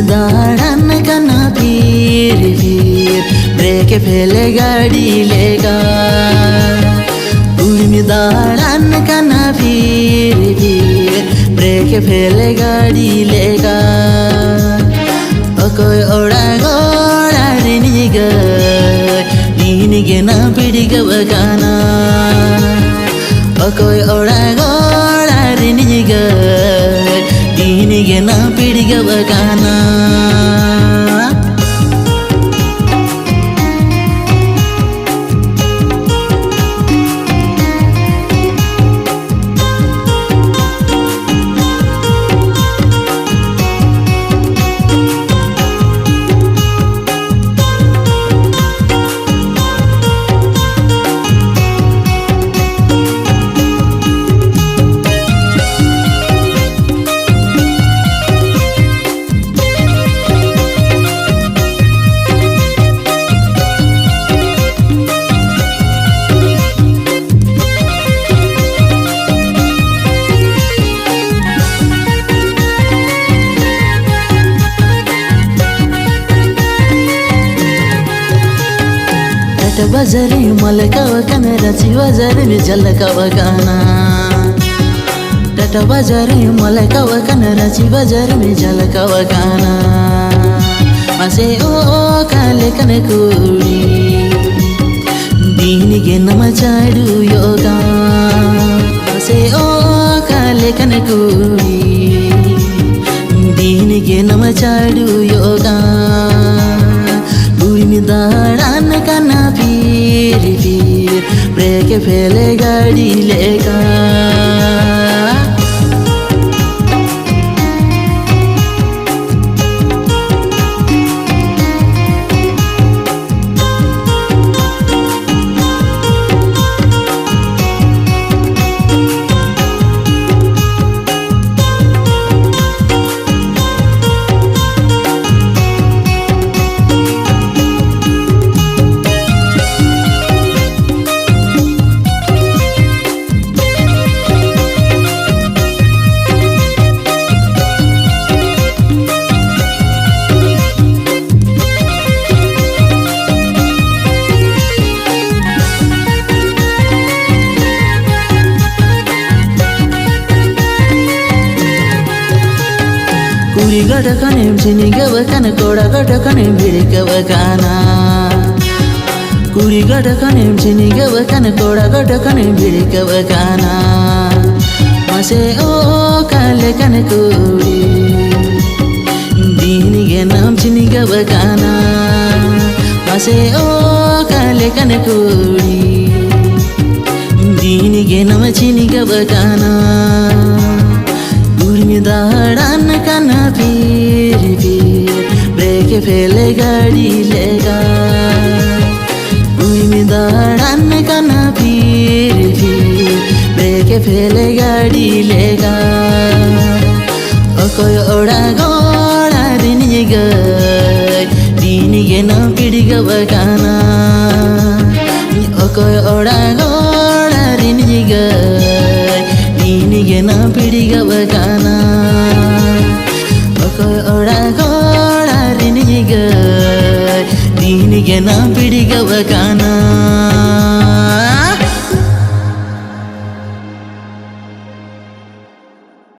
दाड़न कना फिर ब्रेक फेले गाड़ी लेगा उर्मी दाड़न कना फिर ब्रेक फेले गाड़ी लेगा कोई ओड़ा गोड़ा रिनिगा नीनिगे ना पिडिगवगाना कोई ओड़ा गोड़ा रिनिगा नीनिगे ना पिडिगवगाना बजरी मलकवकन रची बजरी में झलकवगाना टट बजरी मलकवकन रची बजरी में झलकवगाना मसे ओ काले कन कुड़ी दीनिगे नमचाडु योगा मसे ओ काले कन कुड़ी दीनिगे नमचाडु योगा उर्मी दाड़न कना फिर ब्रेक फेले गाड़ी लेगा गडकने चिनिगवकन कोड़ा गडकने बिड़कवगाना कुरी गडकने चिनिगवकन कोड़ा गडकने बिड़कवगाना मसे ओ काले कन कुड़ी दीनिगे नाम चिनिगवगाना मसे ओ काले कन कुड़ी दीनिगे नाम चिनिगवगाना उर्मी दाड़न कना फिर ब्रेक फेले गाड़ी लेगा उर्मी दाड़न कना फिर ब्रेक फेले गाड़ी लेगा कोई ओड़ा गोड़ा रिनिगा दीनिगे ना पिडिगवगाना कोई ओड़ा गोड़ा रिनिगा दीनिगे ना पिडिगवगाना कोई ओड़ा गोड़ा रिनिगा दीनिगे ना पिडिगवगाना।